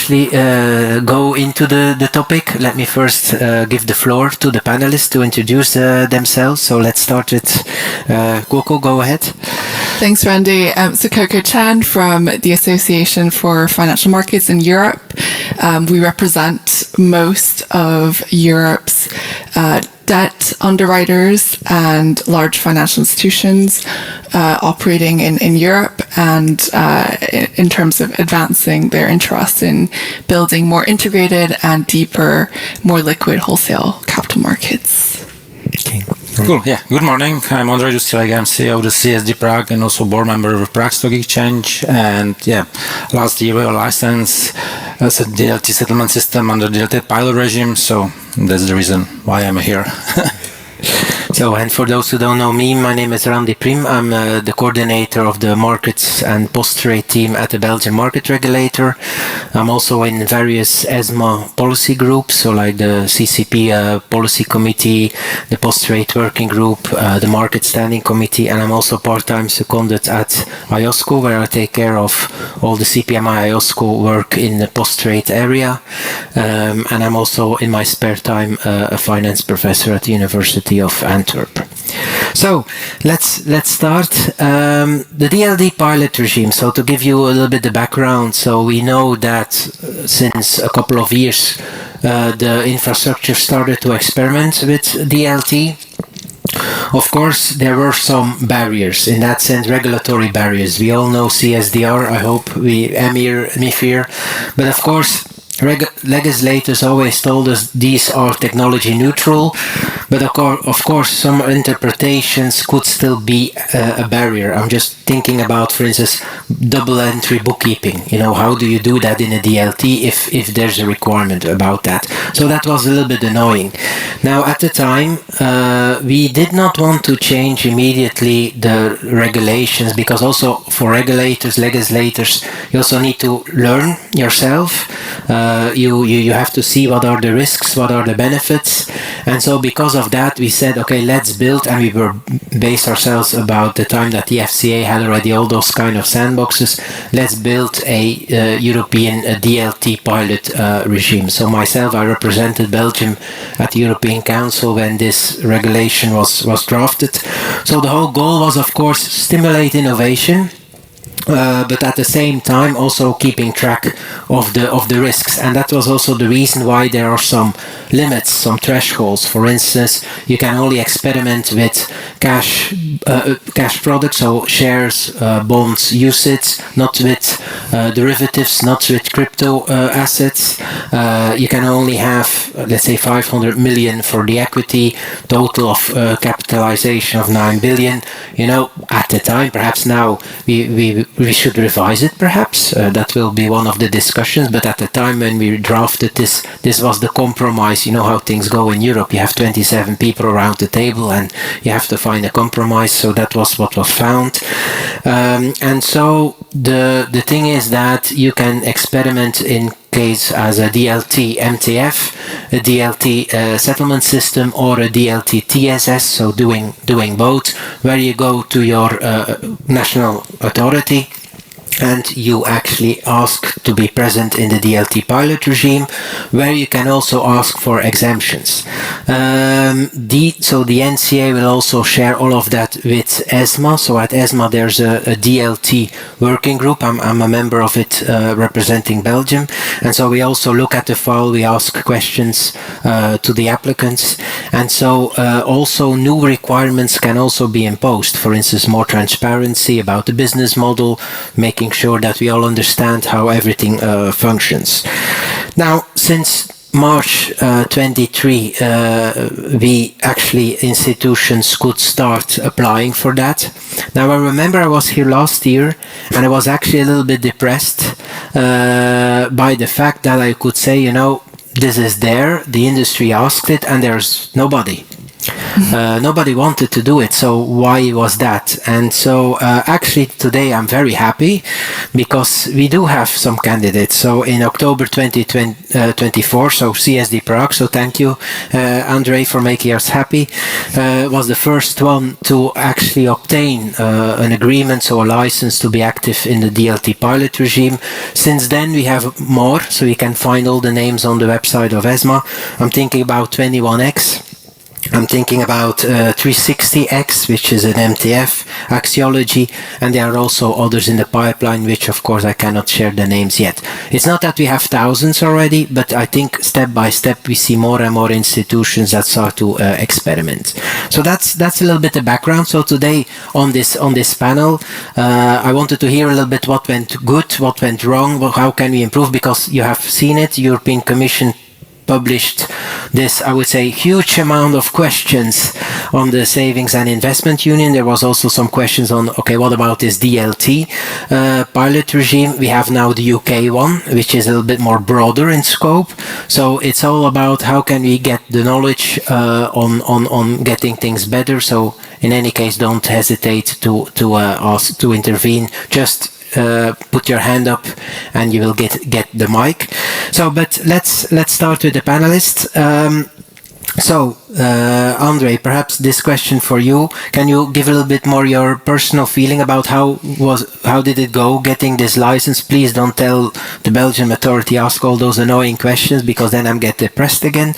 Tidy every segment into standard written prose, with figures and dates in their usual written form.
actually go into the topic, let me first give the floor to the panelists to introduce themselves. So let's start with Coco. Go ahead. Thanks, Randy. So Coco Shen from the Association for Financial Markets in Europe. We represent most of Europe's debt underwriters and large financial institutions operating in Europe, and in terms of advancing their interest in building more integrated and deeper, more liquid wholesale capital markets. Okay. Cool. Yeah. Good morning. I'm Ondrej Dusilek. I'm CEO of the CSD Prague and also board member of Prague Stock Exchange. And yeah, last year we were licensed as a DLT settlement system under DLT Pilot Regime. So that's the reason why I'm here. So, and for those who don't know me, my name is Randy Priem. I'm the coordinator of the markets and PostTrade team at the Belgian market regulator. I'm also in various ESMA policy groups, so like the CCP policy committee, the PostTrade working group, the market standing committee, and I'm also part-time seconded at IOSCO, where I take care of all the CPMI IOSCO work in the PostTrade area. And I'm also, in my spare time, a finance professor at the University of Antwerp. So let's start. The DLT pilot regime. So to give you a little bit the background, so we know that since a couple of years the infrastructure started to experiment with DLT. Of course, there were some barriers, in that sense, regulatory barriers. We all know CSDR, I hope, MIFIR, but of course, legislators always told us these are technology neutral, but of course some interpretations could still be a barrier. I'm just thinking about, for instance, double entry bookkeeping. You know, how do you do that in a DLT if there's a requirement about that? So that was a little bit annoying. Now at the time we did not want to change immediately the regulations, because also for legislators, you also need to learn yourself. You have to see what are the risks, what are the benefits, and so because of that we said, okay, let's build, and we were based ourselves about the time that the FCA had already all those kind of sandboxes. Let's build a European DLT pilot regime. So myself, I represented Belgium at the European Council when this regulation was drafted. So the whole goal was, of course, stimulate innovation, but at the same time also keeping track of the risks. And that was also the reason why there are some limits, some thresholds. For instance, you can only experiment with cash products, so shares, bonds, UCITS, not with derivatives, not with crypto assets. You can only have, let's say, 500 million for the equity, total of capitalization of 9 billion. You know, at the time, perhaps now we should revise it, perhaps. That will be one of the discussions, but at the time when we drafted this was the compromise. You know how things go in Europe. You have 27 people around the table and you have to find a compromise, so that was what was found. And so the thing is that you can experiment in case as a DLT MTF, a DLT settlement system, or a DLT TSS, so doing both, where you go to your national authority and you actually ask to be present in the DLT pilot regime, where you can also ask for exemptions. So the NCA will also share all of that with ESMA. So at ESMA there's a DLT working group. I'm a member of it representing Belgium. And so we also look at the file, we ask questions to the applicants. And so also new requirements can also be imposed. For instance, more transparency about the business model, making sure that we all understand how everything functions. Now, since March 23, we actually, institutions could start applying for that. Now, I remember I was here last year and I was actually a little bit depressed by the fact that I could say, you know, this is there, the industry asked it, and there's nobody. Nobody wanted to do it. So why was that? And so actually today I'm very happy because we do have some candidates. So in October 2024, so CSD Prague, so thank you, Ondrej, for making us happy, was the first one to actually obtain an agreement, so a license to be active in the DLT pilot regime. Since then we have more, so you can find all the names on the website of ESMA. I'm thinking about 21X. I'm thinking about 360X, which is an MTF, Axiology, and there are also others in the pipeline, which of course I cannot share the names yet. It's not that we have thousands already, but I think step by step we see more and more institutions that start to experiment. So that's a little bit of background. So today on this panel, I wanted to hear a little bit what went good, what went wrong, how can we improve, because you have seen it, European Commission published this, I would say, huge amount of questions on the Savings and Investment Union. There was also some questions on, okay, what about this DLT pilot regime? We have now the UK one, which is a little bit more broader in scope. So it's all about how can we get the knowledge on getting things better. So in any case, don't hesitate to ask to intervene. Just put your hand up and you will get the mic. So, but let's start with the panelists. Ondrej, perhaps this question for you. Can you give a little bit more your personal feeling about how did it go getting this license? Please don't tell the Belgian authority, ask all those annoying questions, because then I'm get depressed again.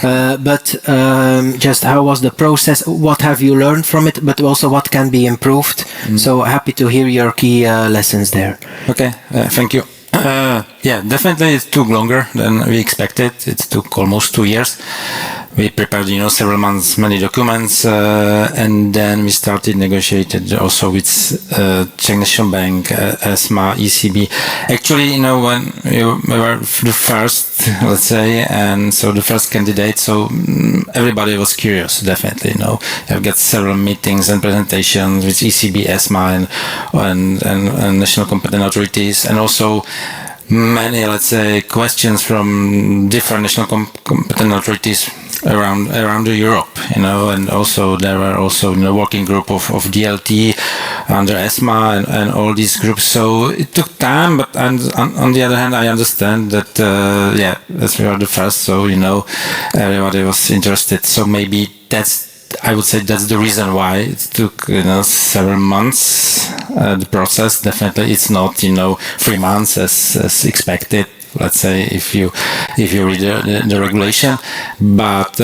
But just how was the process? What have you learned from it? But also what can be improved? So happy to hear your key lessons there. Okay, thank you. Yeah, definitely it took longer than we expected. It took almost 2 years. We prepared, several months, many documents, and then we started negotiated also with Czech National Bank, ESMA, ECB. Actually, when we were the first, let's say, and so the first candidate, so everybody was curious, definitely. I've got several meetings and presentations with ECB, ESMA, and national competent authorities, and also many, let's say, questions from different national competent authorities around Europe, and also there were also working group of DLT under ESMA and all these groups. So it took time, but on the other hand, I understand that as we were the first, so everybody was interested. So maybe I would say that's the reason why it took several months. The process definitely it's not 3 months as expected. Let's say if you read the regulation, but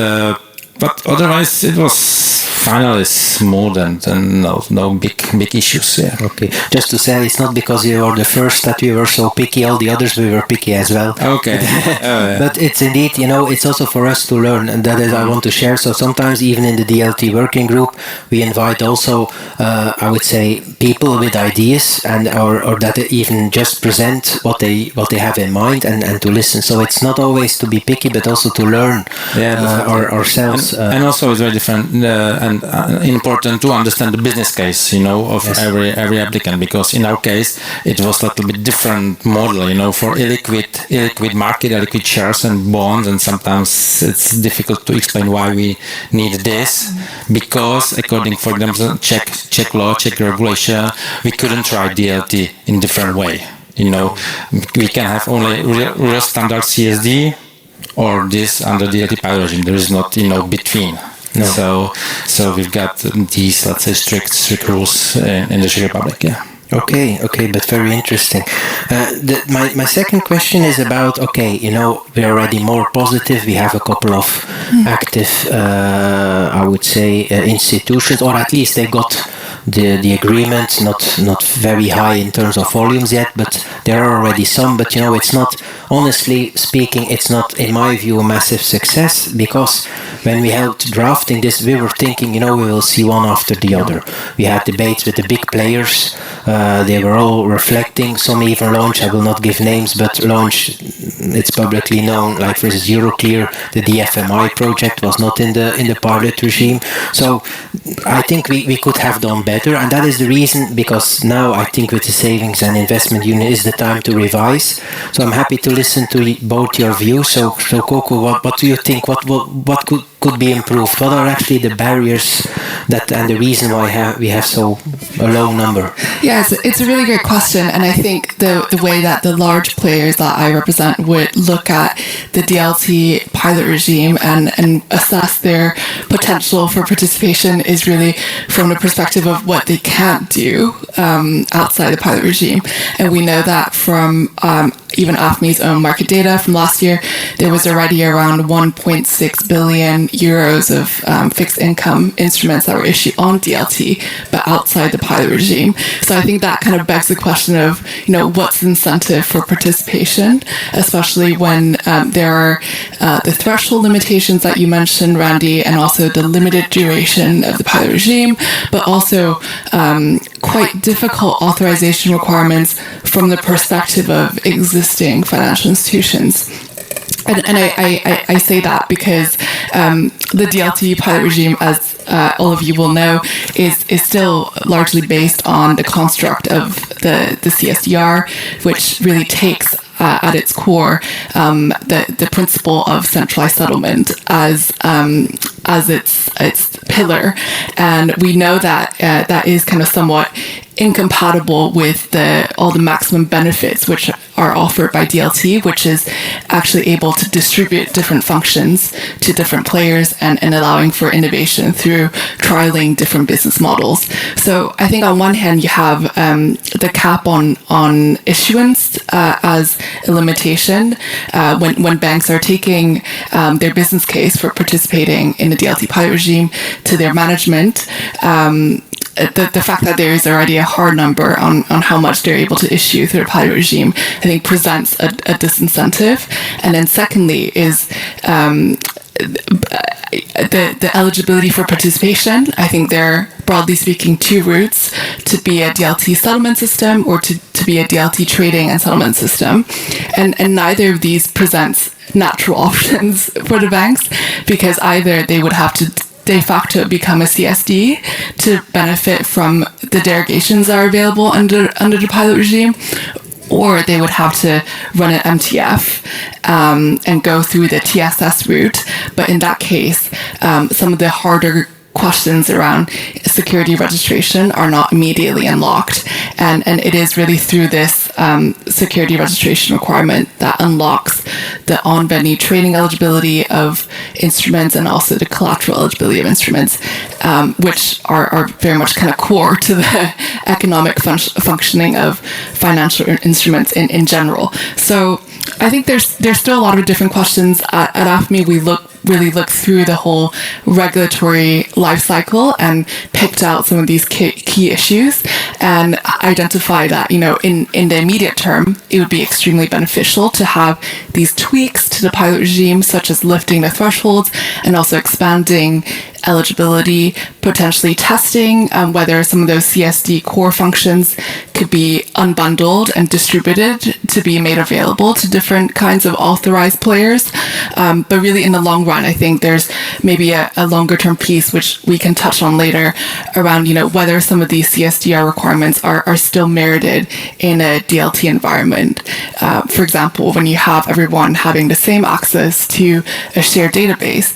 otherwise it was finally smooth and no big issues. Yeah. Okay. Just to say, it's not because you were the first that we were so picky. All the others we were picky as well. Okay. But it's indeed, it's also for us to learn, and that is I want to share. So sometimes even in the DLT working group, we invite also, I would say, people with ideas or that even just present what they have in mind and to listen. So it's not always to be picky, but also to learn ourselves. And also it's very different and important to understand the business case, of every applicant, because in our case it was a little bit different model, for illiquid market, illiquid shares and bonds, and sometimes it's difficult to explain why we need this, because according, for example, Czech law, Czech regulation, we couldn't try DLT in different way. We can have only real standard CSD or this under the DLT pilot regime. There is not, between. No. So we've got these, let's say, strict rules in the Czech Republic. Yeah. Okay, but very interesting. My second question is about, we're already more positive. We have a couple of active, I would say, institutions, or at least they got the agreement, not very high in terms of volumes yet, but there are already some. But it's not, honestly speaking, it's not, in my view, a massive success, because when we helped drafting this, we were thinking, we will see one after the other. We had debates with the big players. They were all reflecting. Some even launched, I will not give names, but launched, it's publicly known, like for instance Euroclear, the FMI project was not in the pilot regime. So I think we could have done better, and that is the reason, because now I think with the Savings and Investment Union is the time to revise. So I'm happy to listen to both your views. So Coco, what do you think? What could be improved? What are actually the barriers and the reason why we have so a low number? Yeah, it's a really great question, and I think the way that the large players that I represent would look at the DLT pilot regime and assess their potential for participation is really from the perspective of what they can't do outside the pilot regime. And we know that from even AFME's own market data from last year, there was already around 1.6 billion euros of fixed income instruments that were issued on DLT, but outside the pilot regime. So I think that kind of begs the question of, what's the incentive for participation, especially when there are the threshold limitations that you mentioned, Randy, and also the limited duration of the pilot regime, but also quite difficult authorization requirements from the perspective of existing financial institutions. And I say that because the DLT pilot regime, as all of you will know, is still largely based on the construct of the CSDR, which really takes at its core the principle of centralized settlement as its pillar. And we know that that is kind of somewhat incompatible with all the maximum benefits which are offered by DLT, which is actually able to distribute different functions to different players and allowing for innovation through trialing different business models. So I think on one hand you have the cap on issuance as a limitation when banks are taking their business case for participating in the DLT pilot regime to their management. The fact that there is already a hard number on how much they're able to issue through the pilot regime, I think presents a disincentive. And then secondly is the eligibility for participation. I think there are, broadly speaking, two routes: to be a DLT settlement system or to be a DLT trading and settlement system. And neither of these presents natural options for the banks, because either they would have to de facto become a CSD to benefit from the derogations that are available under the pilot regime, or they would have to run an MTF and go through the TSS route. But in that case, some of the harder questions around security registration are not immediately unlocked. And it is really through this security registration requirement that unlocks the on-venue trading eligibility of instruments and also the collateral eligibility of instruments, which are very much kind of core to the economic functioning of financial instruments in general. So I think there's still a lot of different questions. At AFME, we really look through the whole regulatory life cycle and picked out some of these key issues and identify that, in the immediate term, it would be extremely beneficial to have these tweaks to the pilot regime, such as lifting the thresholds and also expanding eligibility, potentially testing whether some of those CSD core functions could be unbundled and distributed to be made available to different kinds of authorized players. But really in the long run, I think there's maybe a longer term piece which we can touch on later around, whether some of these CSDR requirements are still merited in a DLT environment. For example, when you have everyone having the same access to a shared database,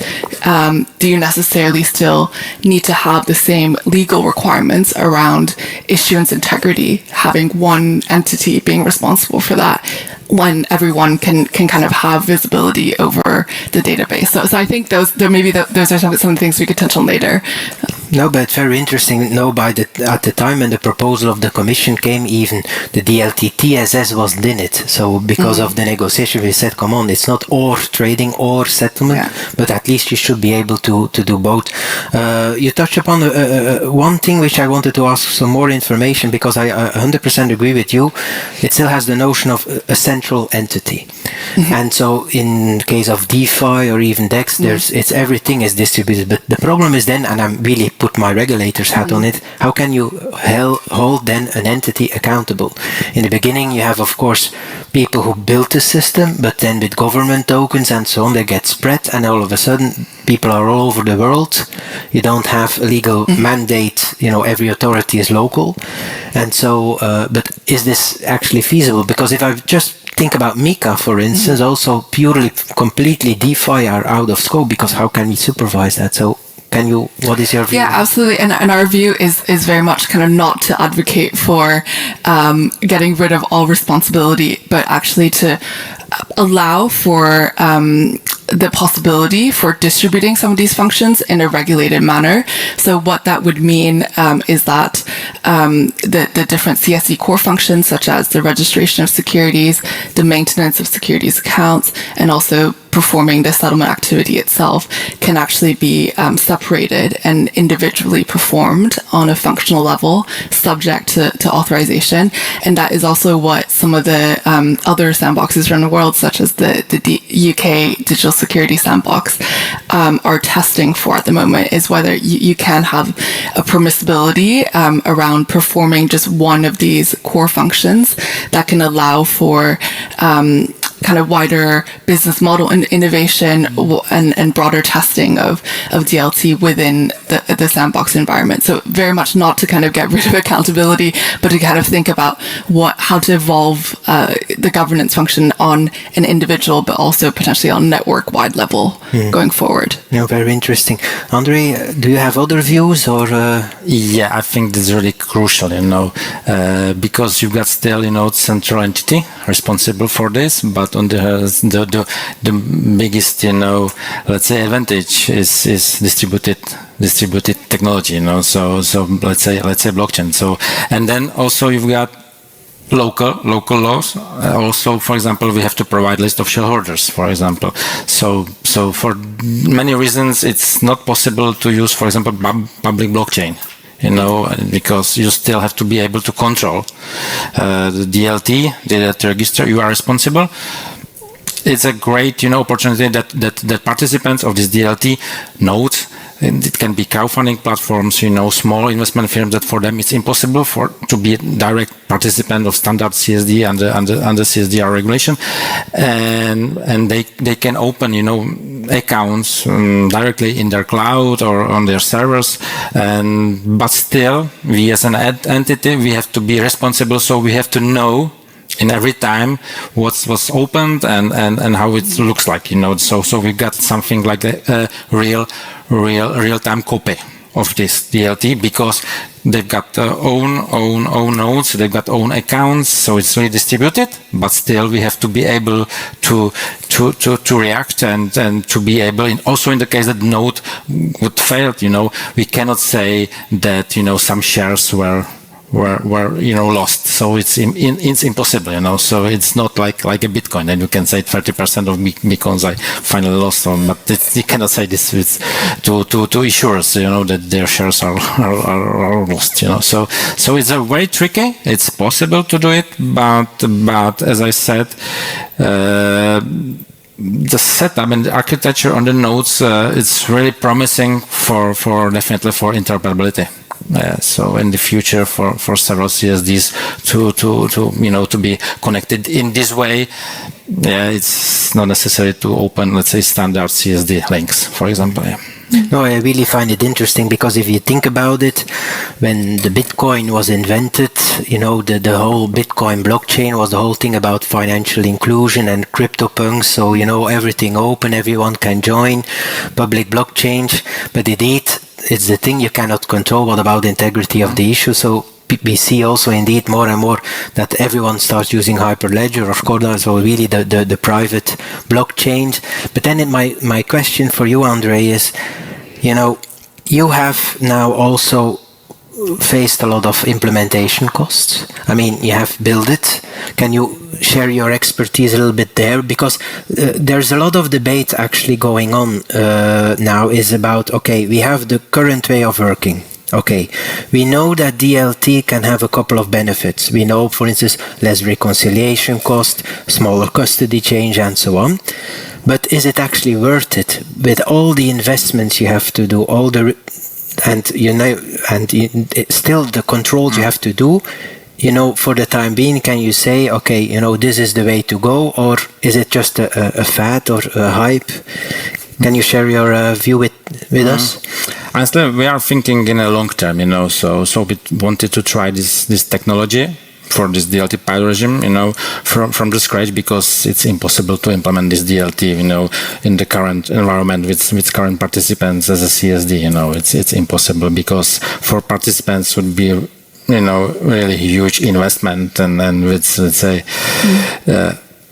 do you necessarily still need to have the same legal requirements around issuance integrity, having one entity being responsible for that, when everyone can kind of have visibility over the database? So I think those are some of the things we could touch on later. No, but very interesting. No, at the time when the proposal of the Commission came, even the DLT TSS wasn't in it. So because of the negotiation, we said, come on, it's not or trading or settlement, but at least you should be able to do both. You touched upon one thing which I wanted to ask some more information, because I 100% agree with you. It still has the notion of a central entity. And so in case of DeFi or even DEX, everything is distributed. But the problem is then, and I'm really put my regulator's hat on it, how can you hold then an entity accountable? In the beginning, you have, of course, people who built the system, but then with government tokens and so on, they get spread, and all of a sudden, people are all over the world. You don't have a legal mandate, every authority is local. And so, but is this actually feasible? Because if I just think about MiCA, for instance, also purely, completely DeFi are out of scope, because how can we supervise that? So what is your view? Yeah, absolutely. And our view is very much kind of not to advocate for getting rid of all responsibility, but actually to allow for the possibility for distributing some of these functions in a regulated manner. So what that would mean is that the different CSD core functions, such as the registration of securities, the maintenance of securities accounts, and also performing the settlement activity itself, can actually be separated and individually performed on a functional level, subject to authorization. And that is also what some of the other sandboxes around the world, such as the UK Digital Security Sandbox, are testing for at the moment, is whether you can have a permissibility around performing just one of these core functions that can allow for kind of wider business model and innovation and broader testing of DLT within the sandbox environment. So very much not to kind of get rid of accountability, but to kind of think about how to evolve the governance function on an individual, but also potentially on network-wide level going forward. No, very interesting. Ondrej, do you have other views or? Yeah, I think this is really crucial, because you've got still, central entity responsible for this, but on the biggest, let's say advantage is distributed technology, So let's say blockchain. So, and then also you've got local laws. Also, for example, we have to provide list of shareholders, for example. So for many reasons, it's not possible to use, for example, public blockchain. Because you still have to be able to control the DLT register. You are responsible. It's a great, opportunity that participants of this DLT nodes, and it can be crowdfunding platforms, small investment firms that for them it's impossible to be a direct participant of standard CSD under CSDR regulation, and they can open, accounts directly in their cloud or on their servers, but still we as an entity, we have to be responsible, so we have to know in every time what's opened and how it looks like, so we got something like a real-time copy of this DLT, because they've got own nodes, they've got own accounts, so it's really distributed, but still we have to be able to react and to be able, also in the case that node would fail, we cannot say that, some shares were lost. So it's impossible, So it's not like a Bitcoin, and you can say 30% of Bitcoins I finally lost on, but you cannot say this to issuers, that their shares are lost, So it's very tricky. It's possible to do it, but as I said, the setup and the architecture on the nodes, it's really promising for definitely for interoperability. So in the future, for several CSDs to be connected in this way, it's not necessary to open, let's say, standard CSD links, for example. Yeah. No, I really find it interesting, because if you think about it, when the Bitcoin was invented, the whole Bitcoin blockchain was the whole thing about financial inclusion and CryptoPunks. So, everything open, everyone can join, public blockchain. But indeed, it's the thing you cannot control. What about the integrity of the issue? So we see also indeed more and more that everyone starts using Hyperledger or Corda, so really the private blockchains. But then my question for you, Ondrej, is, you have now also faced a lot of implementation costs. I mean, you have built it. Can you share your expertise a little bit there? Because there's a lot of debate actually going on now is about, okay, we have the current way of working. Okay, we know that DLT can have a couple of benefits. We know, for instance, less reconciliation cost, smaller custody change, and so on. But is it actually worth it with all the investments you have to do, still the controls you have to do? For the time being, can you say, okay, this is the way to go, or is it just a fad or a hype? Can you share your view with us? Honestly, we are thinking in a long term, so we wanted to try this technology for this DLT pilot regime, from the scratch, because it's impossible to implement this DLT, in the current environment with current participants as a CSD. It's impossible, because for participants would be really huge investment, and with, let's say,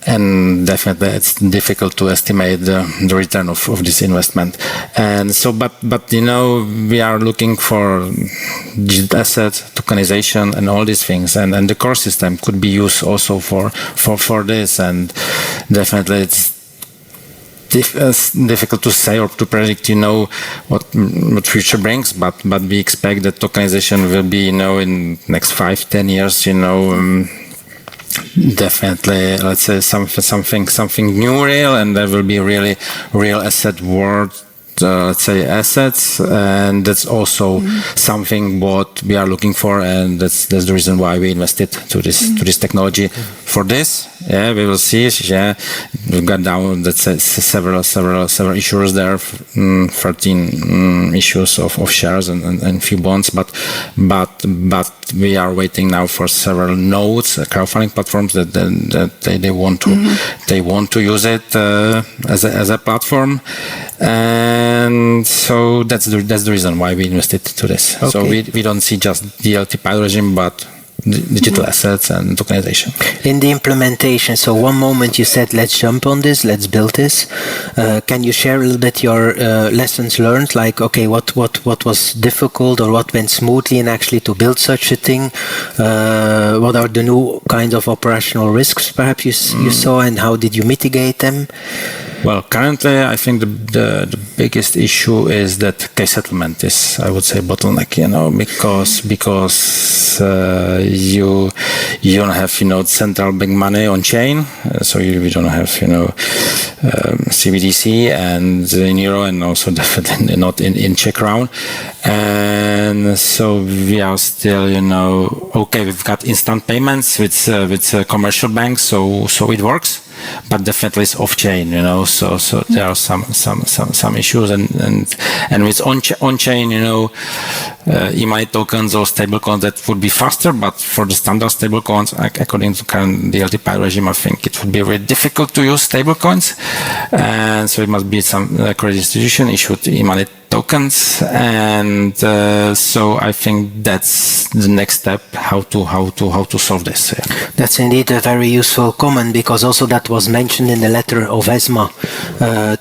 and definitely it's difficult to estimate the return of this investment. And so, but we are looking for digital asset tokenization and all these things, and the core system could be used also for this. And definitely it's difficult to say or to predict, what future brings, but we expect that tokenization will be, in next 5-10 years, definitely, let's say, something new, real, and there will be really real asset world, let's say, assets, and that's also something what we are looking for, and that's the reason why we invested to this technology. For this, we will see. We've got down, let's say, several issuers there, 13 issues of shares and few bonds, but we are waiting now for several nodes, crowdfunding platforms that they want to use it as a platform. And so that's the reason why we invested to this. Okay. So we don't see just DLT pilot regime, but digital assets and tokenization. In the implementation, so one moment you said, let's jump on this, let's build this. Can you share a little bit your lessons learned? Like, okay, what was difficult or what went smoothly in actually to build such a thing? What are the new kind of operational risks perhaps you saw, and how did you mitigate them? Well, currently, I think the biggest issue is that case settlement is, I would say, bottleneck, because you don't have, central big money on chain, so we don't have, CBDC and in euro, and also definitely not in Czech crown, and so we are still, okay, we've got instant payments with commercial banks, so it works. But definitely it's off chain, so there are some issues, and with on chain, e-money tokens or stablecoins, that would be faster, but for the standard stablecoins, according to current DLT pilot regime, I think it would be very difficult to use stablecoins, and so it must be some credit institution issued e-money tokens, and so I think that's the next step, how to solve this. Yeah. That's indeed a very useful comment, because also that was mentioned in the letter of FSMA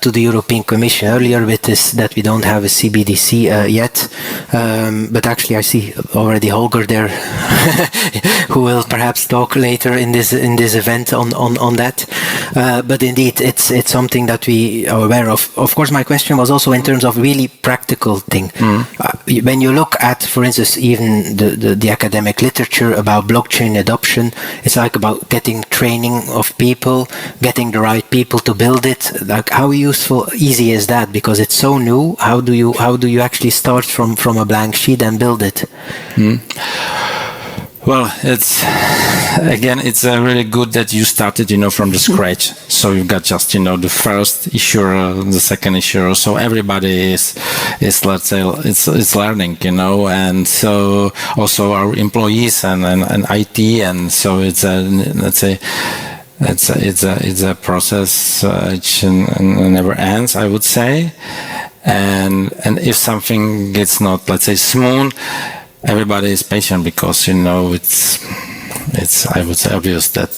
to the European Commission earlier, with this, that we don't have a CBDC yet, but actually I see already Holger there who will perhaps talk later in this event on that, but indeed it's something that we are aware of. Of course, my question was also in terms of really practical thing. When you look at, for instance, even the academic literature about blockchain adoption, it's like about getting training of people, getting the right people to build it. Like, how easy is that? Because it's so new. How do you actually start from a blank sheet and build it? Well, it's really good that you started, from the scratch. So you've got just, the first issuer, the second issuer. So everybody is let's say, it's learning, and so also our employees and IT, and so it's let's say, it's a process which never ends, I would say, and if something gets not, let's say, smooth, everybody is patient, because it's I would say obvious that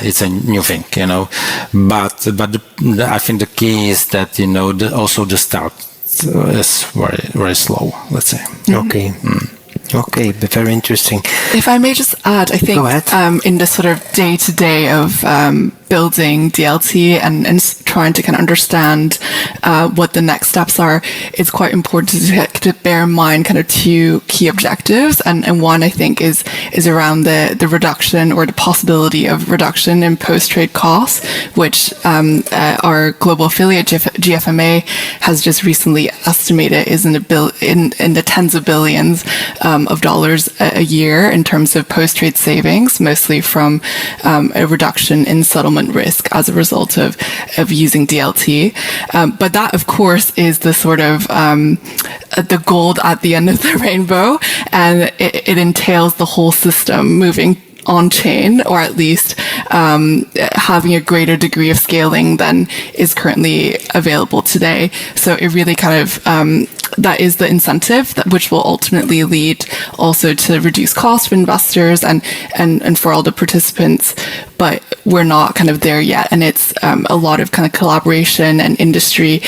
it's a new thing, but I think the key is that also the start is very, very slow, let's say. Okay. Okay, but very interesting. If I may just add, I think in the sort of day-to-day of building DLT and trying to kind of understand what the next steps are, it's quite important to bear in mind kind of two key objectives. And one, I think, is around the reduction, or the possibility of reduction in post-trade costs, which our global affiliate GFMA has just recently estimated is in the tens of billions of dollars a year in terms of post-trade savings, mostly from a reduction in settlement risk as a result of using DLT. But that, of course, is the sort of the gold at the end of the rainbow, and it entails the whole system moving on chain, or at least having a greater degree of scaling than is currently available today. So it really kind of that is the incentive which will ultimately lead also to reduce costs for investors and for all the participants. But we're not kind of there yet, and it's a lot of kind of collaboration and industry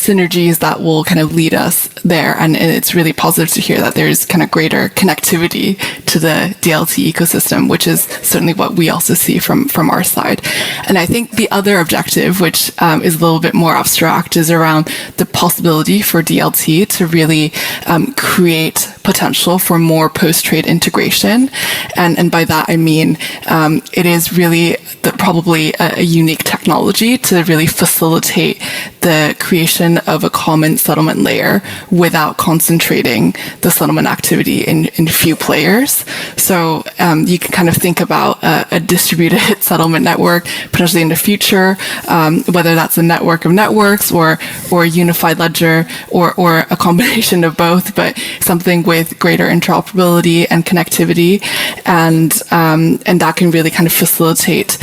synergies that will kind of lead us there. And it's really positive to hear that there's kind of greater connectivity to the DLT ecosystem, which is certainly what we also see from our side. And I think the other objective, which is a little bit more abstract, is around the possibility for DLT to really create potential for more post-trade integration. And by that, I mean, it is really probably a unique technology to really facilitate the creation of a common settlement layer without concentrating the settlement activity in few players. So you can kind of think about a distributed settlement network potentially in the future, whether that's a network of networks or a unified ledger or a combination of both, but something with greater interoperability and connectivity, and that can really kind of facilitate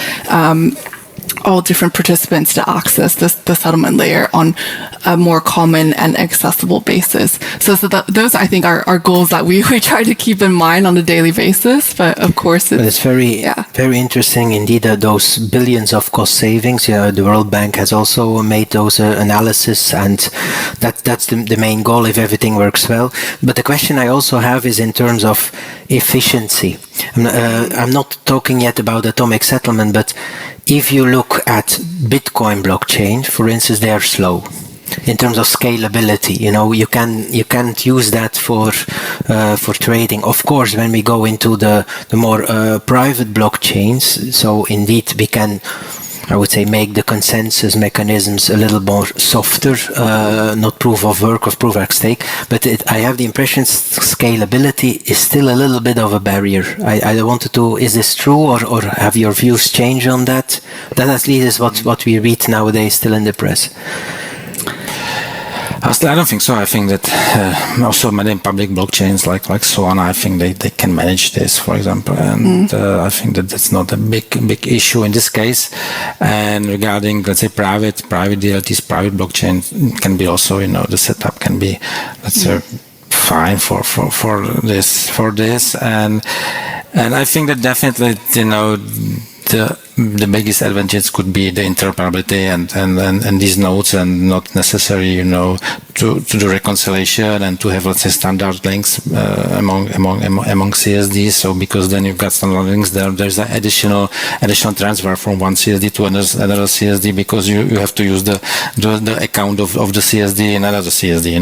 all different participants to access the settlement layer on a more common and accessible basis. So those, I think, are goals that we try to keep in mind on a daily basis. But of course, it's very interesting indeed, those billions of cost savings. The World Bank has also made those analysis, and that's the main goal if everything works well. But the question I also have is in terms of efficiency. I'm not talking yet about atomic settlement, but if you look at Bitcoin blockchain, for instance, they are slow in terms of scalability. You can't use that for trading. Of course, when we go into the more private blockchains, so indeed we can, I would say, make the consensus mechanisms a little more softer, not proof of work or proof of stake, but I have the impression scalability is still a little bit of a barrier. I wanted to, is this true, or have your views changed on that? That at least is what we read nowadays still in the press. I don't think so. I think that also many public blockchains like Solana, I think they can manage this, for example, and I think that's not a big issue in this case. And regarding, let's say, private DLTs, private blockchain can be also, the setup can be, let's say, fine for this, and I think that definitely, the biggest advantage could be the interoperability and these nodes, and not necessary, to do reconciliation and to have, let's say, standard links among CSDs. So because then you've got standard links, there's an additional transfer from one CSD to another CSD, because you have to use the account of the CSD in another CSD.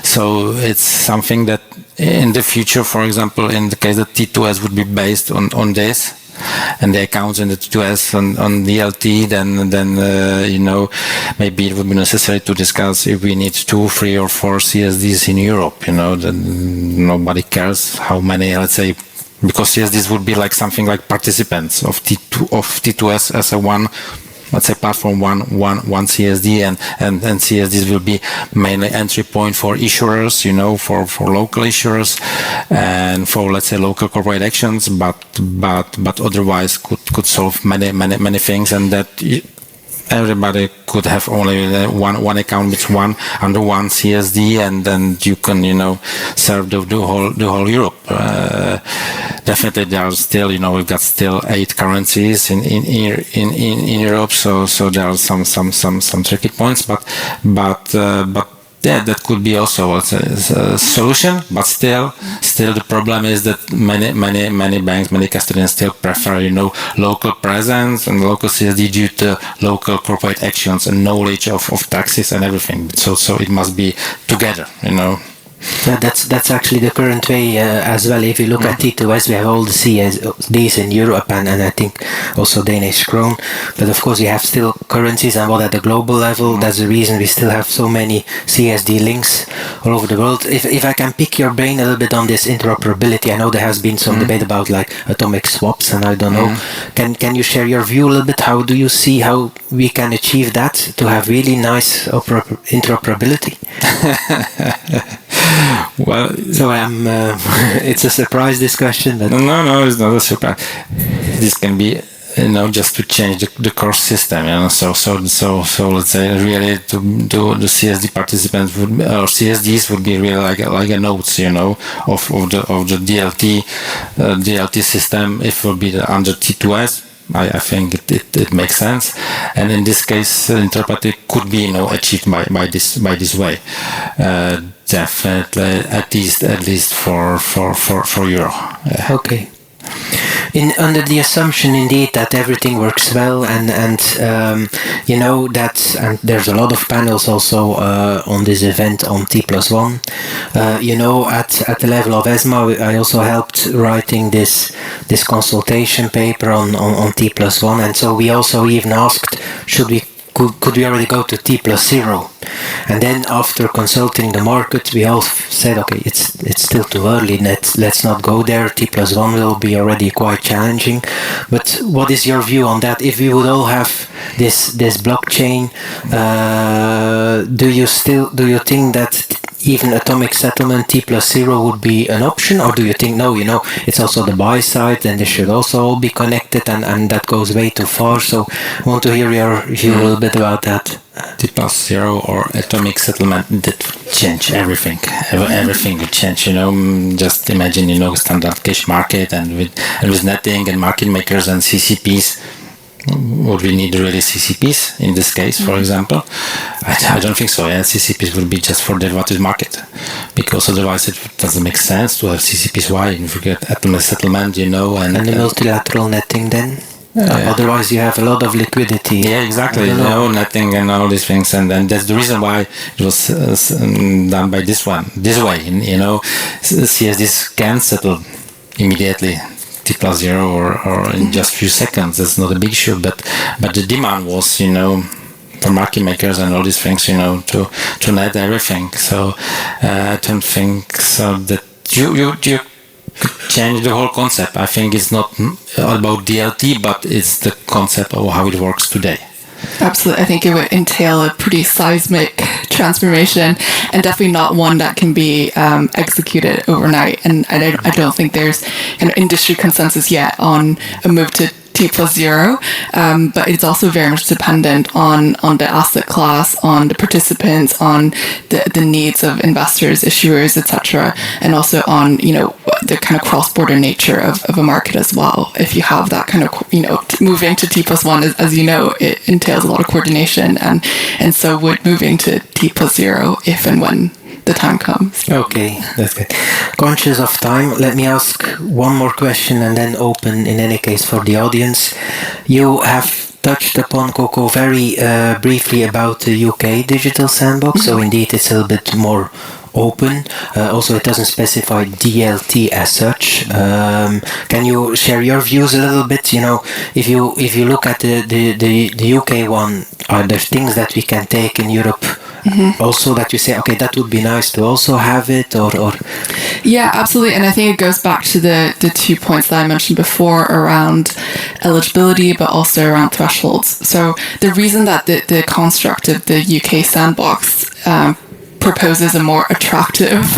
So it's something that in the future, for example, in the case that T2S would be based on this, and the accounts in the T2S on DLT, then maybe it would be necessary to discuss if we need 2, 3, or 4 CSDs in Europe. Then nobody cares how many, let's say, because CSDs would be like something like participants of T2S as a one, let's say, platform, one CSD, and CSDs will be mainly entry point for issuers, for local issuers and for, let's say, local corporate actions, but otherwise could solve many things, and that everybody could have only one account with under one CSD, and then you can serve the whole Europe. Definitely, there are still we've got still 8 currencies in Europe, so there are some tricky points, but yeah, that could be also a solution, but still the problem is that many banks, many custodians still prefer, local presence and local CSD due to local corporate actions and knowledge of taxes and everything. So it must be together, That's actually the current way as well. If you look at T2S, we have all the CSDs in Europe and I think also Danish krone. But of course, we have still currencies and what at the global level. That's the reason we still have so many CSD links all over the world. If I can pick your brain a little bit on this interoperability, I know there has been some debate about like atomic swaps and I don't know. Can you share your view a little bit? How do you see how we can achieve that to have really nice interoperability? Well, so it's a surprise, this question, but no, it's not a surprise. This can be, just to change the core system, So let's say really to do the CSD participants or CSDs would be really like a nodes, of the DLT system. If it would be under T2S. I think it makes sense, and in this case, interoperability could be achieved by this way. Definitely, at least for Euro. Okay. Under the assumption indeed that everything works well and that and there's a lot of panels also on this event on T+1. At the level of ESMA, I also helped writing this consultation paper on T+1, and so we also even asked, could we already go to T+0? And then after consulting the market, we all said, okay, it's still too early. Let's not go there. T+1 will be already quite challenging. But what is your view on that? If we would all have this blockchain, do you think that even atomic settlement T+0 would be an option, or do you think no? It's also the buy side, and they should also all be connected, and that goes way too far. So, I want to hear your view a little bit about that. T+0 or atomic settlement did change everything. Everything would change. Just imagine standard cash market and with netting and market makers and CCPs. Would we need really CCPs in this case, for example? I don't think so. CCPs would be just for derivative market, because otherwise it doesn't make sense to have CCPs. Why? If you get atomic settlement, and the multilateral netting then. Otherwise, you have a lot of liquidity. Yeah, exactly. Netting and all these things, and that's the reason why it was done by this way. CSDs can settle immediately. T+0 or in just few seconds. That's not a big issue, but the demand was, for market makers and all these things, to net everything. So I don't think so that you could change the whole concept. I think it's not about DLT, but it's the concept of how it works today. Absolutely. I think it would entail a pretty seismic transformation, and definitely not one that can be executed overnight. And I don't think there's an industry consensus yet on a move to T+0, but it's also very much dependent on the asset class, on the participants, on the needs of investors, issuers, etc., and also on the kind of cross-border nature of a market as well. If you have that kind of moving to T+1, as it entails a lot of coordination, and so would moving to T+0 if and when the time comes. Okay, that's good. Conscious of time, let me ask one more question and then open in any case for the audience. You have touched upon, Coco, very briefly about the UK digital sandbox, so indeed it's a little bit more open. Also, it doesn't specify DLT as such. Can you share your views a little bit? If you look at the UK one, are there things that we can take in Europe also that you say, okay, that would be nice to also have it, or? Yeah, absolutely. And I think it goes back to the 2 points that I mentioned before around eligibility, but also around thresholds. So the reason that the construct of the UK sandbox proposes a more attractive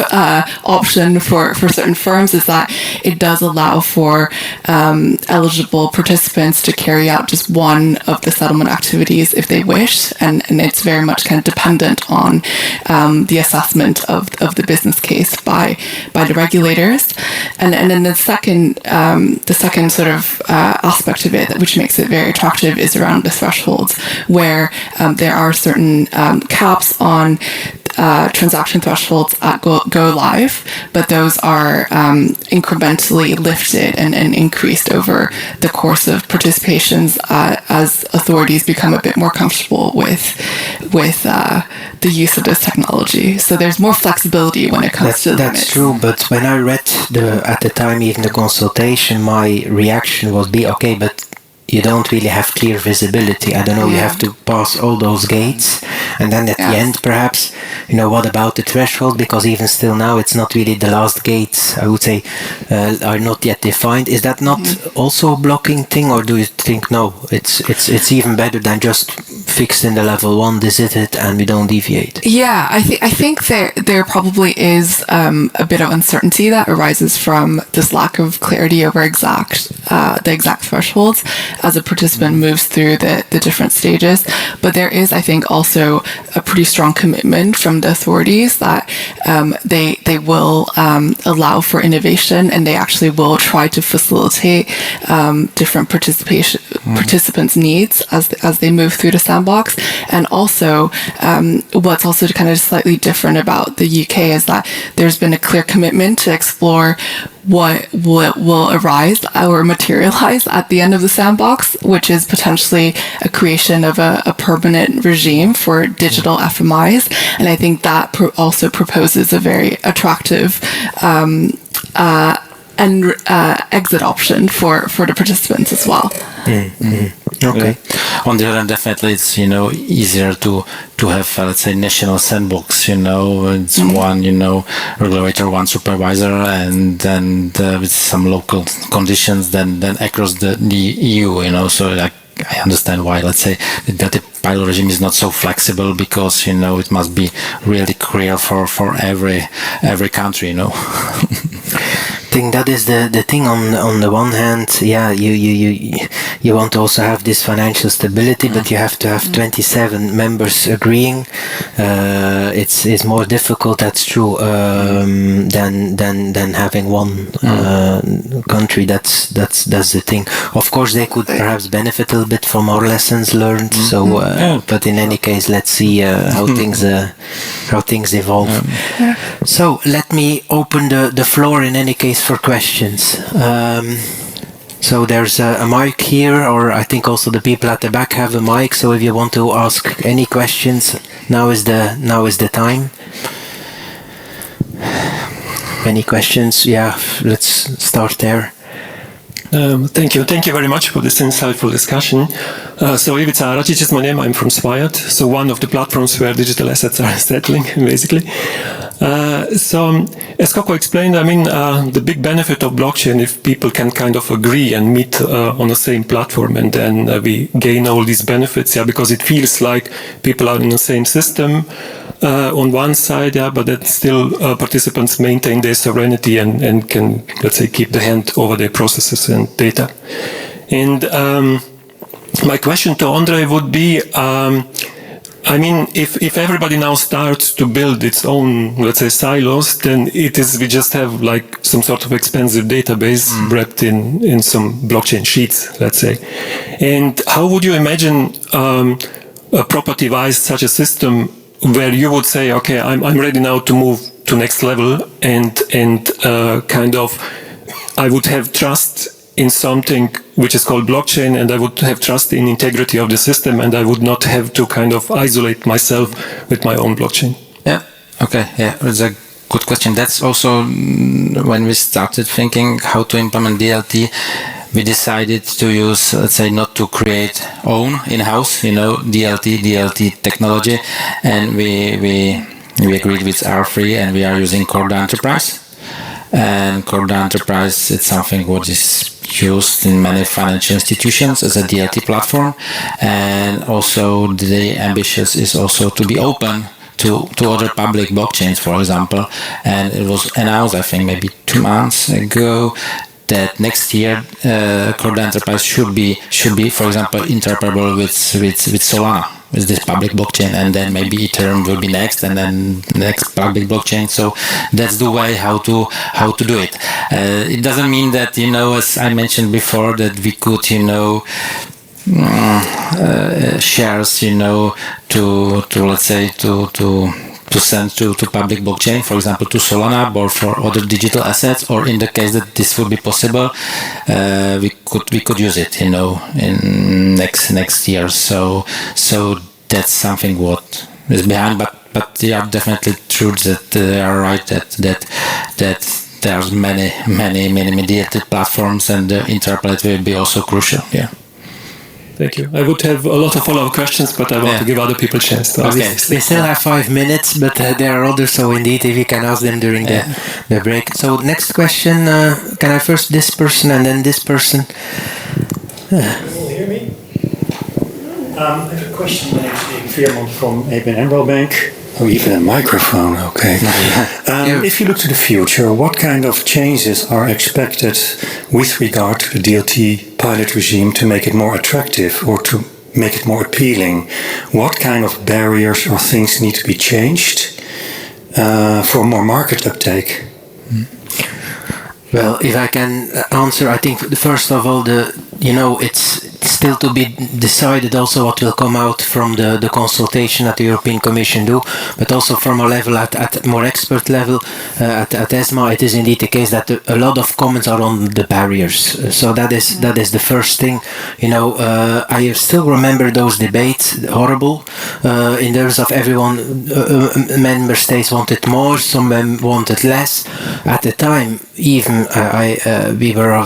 option for certain firms is that it does allow for eligible participants to carry out just one of the settlement activities if they wish, and it's very much kind of dependent on the assessment of the business case by the regulators. And then the second sort of aspect of it, which makes it very attractive, is around the thresholds, where there are certain caps on transaction thresholds at go live, but those are incrementally lifted and increased over the course of participations as authorities become a bit more comfortable with the use of this technology. So there's more flexibility when it comes to that's true. But when I read at the time even the consultation, my reaction was okay, but you don't really have clear visibility. I don't know, you have to pass all those gates. And then at the end, perhaps, what about the threshold? Because even still now, it's not really the last gates, I would say, are not yet defined. Is that not also a blocking thing? Or do you think, no, it's even better than just fixed in the level 1, this is it, and we don't deviate? Yeah, I think there probably is a bit of uncertainty that arises from this lack of clarity over the exact thresholds as a participant moves through the different stages. But there is, I think, also a pretty strong commitment from the authorities that they will allow for innovation, and they actually will try to facilitate different participants' needs as they move through the sandbox. And also, what's also kind of slightly different about the UK is that there's been a clear commitment to explore what will arise or materialize at the end of the sandbox, which is potentially a creation of a permanent regime for digital FMIs. And I think that also proposes a very attractive exit option for the participants as well. Okay. On the other hand, definitely it's easier to have let's say national sandbox. It's one regulator, one supervisor, and then with some local conditions. Then across the EU. So like I understand why let's say the DLT pilot regime is not so flexible, because it must be really clear for every country. I think that is the thing. On the one hand, you want to also have this financial stability, but you have to have 27 members agreeing. It's more difficult, that's true, than having one country. That's the thing. Of course, they could perhaps benefit a little bit from our lessons learned. So, but in any case, let's see how things evolve. So let me open the floor in any case for questions. So there's a mic here, or I think also the people at the back have a mic. So if you want to ask any questions, now is the time. Any questions? Yeah, let's start there. Thank you very much for this insightful discussion. So Ivica Račić is my name. I'm from Spajat, so one of the platforms where digital assets are settling, basically. So as Coco explained, the big benefit of blockchain, if people can kind of agree and meet on the same platform, and then we gain all these benefits, because it feels like people are in the same system on one side, but that still participants maintain their sovereignty and can, let's say, keep the hand over their processes and data. And my question to Ondrej would be, if everybody now starts to build its own, let's say, silos, then we just have like some sort of expensive database wrapped in some blockchain sheets, let's say. And how would you imagine property-wise such a system where you would say, okay, I'm ready now to move to next level, and kind of I would have trust in something which is called blockchain, and I would have trust in integrity of the system, and I would not have to kind of isolate myself with my own blockchain. Yeah. Okay. Yeah, it's a good question. That's also when we started thinking how to implement DLT. We decided to use, let's say, not to create own in-house, DLT technology, and we agreed with R3, and we are using Corda Enterprise. And Corda Enterprise, it's something what is used in many financial institutions as a DLT platform, and also the ambitious is also to be open to other public blockchains, for example. And it was announced, I think, maybe 2 months ago, that next year Corda Enterprise should be, for example, interoperable with Solana, with this public blockchain, and then maybe Ethereum will be next, and then next public blockchain. So that's the way how to do it. It doesn't mean that, as I mentioned before, that we could, shares, to let's say to send to public blockchain, for example, to Solana or for other digital assets, or in the case that this would be possible, we could use it, in next year. So that's something what is behind, but they are definitely true that they are right that there's many mediated platforms, and the interoperability will be also crucial. Yeah. Thank you. I would have a lot of follow-up questions, but I want to give other people a chance to ask. Okay, we still have 5 minutes, but there are others, so indeed, if you can ask them during the break. So next question, can I first this person and then this person? Can you hear me? I have a question, actually, Veerman from ABN AMRO Bank. Oh, even a microphone, okay. If you look to the future, what kind of changes are expected with regard to the DLT pilot regime to make it more attractive or to make it more appealing? What kind of barriers or things need to be changed for more market uptake? Well, if I can answer, I think first of all, it's still to be decided also what will come out from the consultation that the European Commission do, but also from a level at more expert level at ESMA, it is indeed the case that a lot of comments are on the barriers. So that is the first thing. I still remember those debates, horrible, in terms of everyone, member states wanted more, some wanted less. At the time, even we were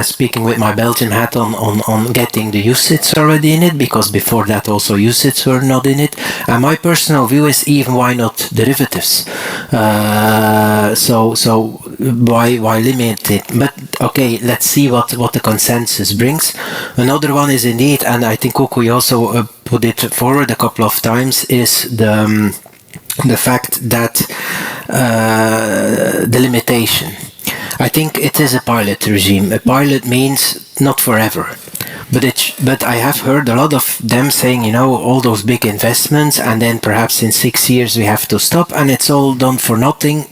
speaking with my Belgian hat on getting the UCITS already in it, because before that also UCITS were not in it. And my personal view is, even why not derivatives? So why limit it? But okay, let's see what the consensus brings. Another one is indeed, and I think Coco, you also put it forward a couple of times, is the fact that the limitation. I think it is a pilot regime. A pilot means not forever. But I have heard a lot of them saying, all those big investments, and then perhaps in 6 years we have to stop, and it's all done for nothing.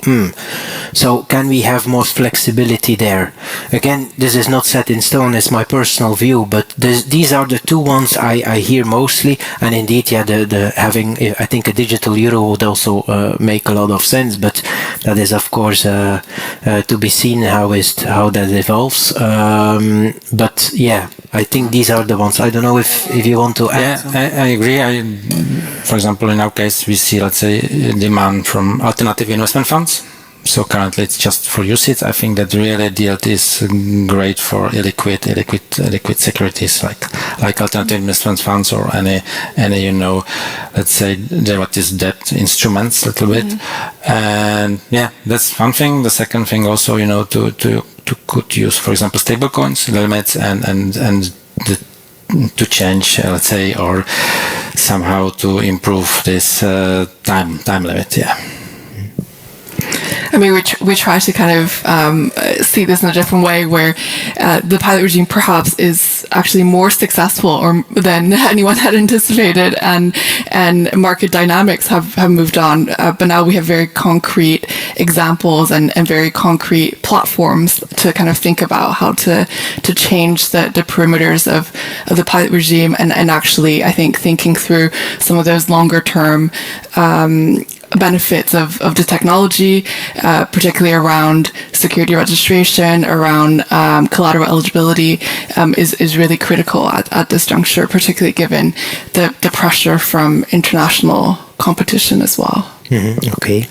So can we have more flexibility there? Again, this is not set in stone, it's my personal view, but these are the two ones I hear mostly. And indeed, the having, I think, a digital euro would also make a lot of sense, but that is of course to be seen how that evolves. But yeah, I think these are the ones. I don't know if you want to add. Yeah, I agree. For example, in our case, we see, let's say, demand from alternative investment funds. So currently it's just for usage. I think that really DLT is great for illiquid securities like alternative investment funds or any let's say derivatives debt instruments a little bit. And yeah, that's one thing. The second thing also, to could use, for example, stable coins limits and to change, let's say, or somehow to improve this time limit. Yeah. I mean, we try to kind of see this in a different way, where the pilot regime perhaps is actually more successful than anyone had anticipated, and market dynamics have moved on. But now we have very concrete examples and very concrete platforms to kind of think about how to change the perimeters of the pilot regime, and actually, I think, thinking through some of those longer term benefits of the technology, particularly around security registration, around collateral eligibility, is really critical at this juncture, particularly given the pressure from international competition as well. Okay.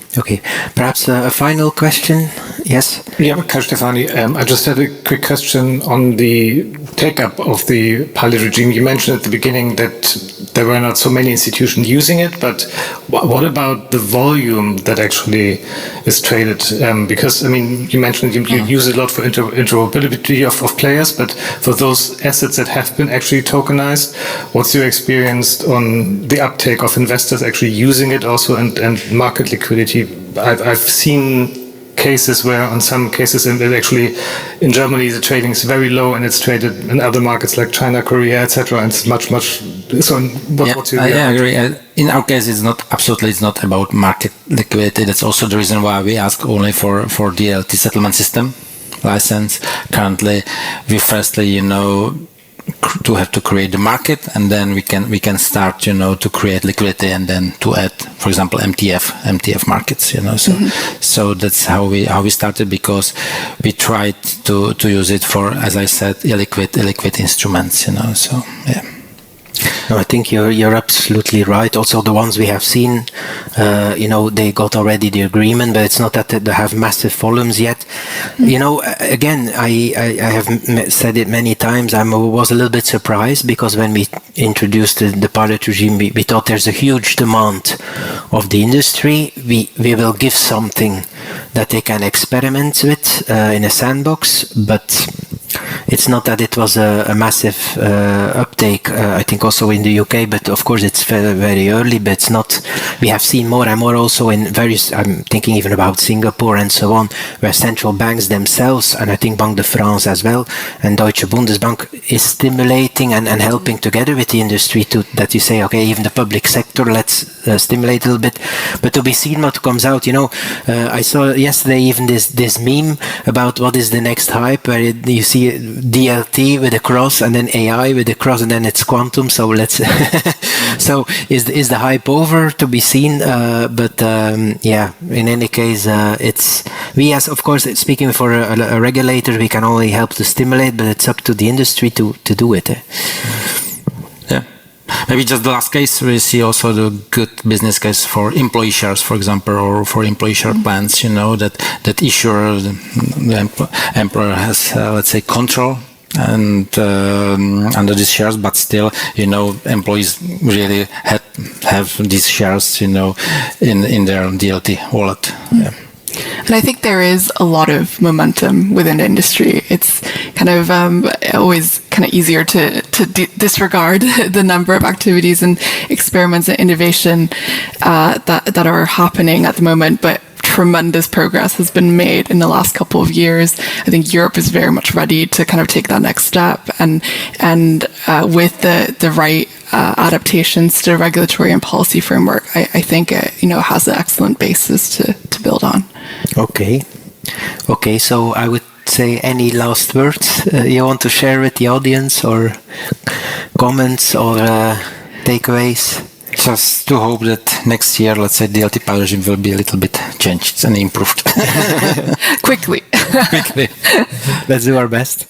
Perhaps a final question? Yes? Yeah, Karl Stefani, I just had a quick question on the take-up of the pilot regime. You mentioned at the beginning that there were not so many institutions using it, but what about the volume that actually is traded? Because, I mean, you mentioned you use it a lot for interoperability of players, but for those assets that have been actually tokenized, what's your experience on the uptake of investors actually using it also, and market liquidity? I've seen cases where, on some cases, and actually in Germany the trading is very low, and it's traded in other markets like China, Korea, etc. And it's much. So, what's your view? I agree. In our case, it's not about market liquidity. That's also the reason why we ask only for DLT settlement system license. Currently, we firstly, to create the market, and then we can start, to create liquidity, and then to add, for example, MTF markets, So that's how we started, because we tried to use it for, as I said, illiquid instruments, So yeah. No, I think you're absolutely right. Also, the ones we have seen, they got already the agreement, but it's not that they have massive volumes yet. Again, I have said it many times. I was a little bit surprised, because when we introduced the pilot regime, we thought there's a huge demand of the industry. We will give something that they can experiment with in a sandbox, but it's not that it was a massive uptake, I think also in the UK, but of course it's very, very early, but it's not, we have seen more and more also in various, I'm thinking even about Singapore and so on, where central banks themselves, and I think Banque de France as well, and Deutsche Bundesbank is stimulating and helping together with the industry that you say, okay, even the public sector, let's stimulate a little bit, but to be seen what comes out, I saw yesterday even this meme about what is the next hype, where you see DLT with a cross and then AI with a cross and then it's quantum. So let's so is the hype over? To be seen, but in any case, it's we, as of course, speaking for a regulator, we can only help to stimulate, but it's up to the industry to do it. Yeah. Maybe just the last case, we see also the good business case for employee shares, for example, or for employee share plans, that issuer, the employer has, let's say, control and under these shares, but still, employees really have these shares, in their DLT wallet. Yeah. And I think there is a lot of momentum within the industry. It's kind of always kind of easier to disregard the number of activities and experiments and innovation that are happening at the moment, but tremendous progress has been made in the last couple of years. I think Europe is very much ready to kind of take that next step, and with the right adaptations to the regulatory and policy framework, I think it has an excellent basis to build on. Okay. So I would say, any last words you want to share with the audience, or comments, or takeaways? Just to hope that next year, let's say, DLT pilot regime will be a little bit changed and improved. Quickly. Let's do our best.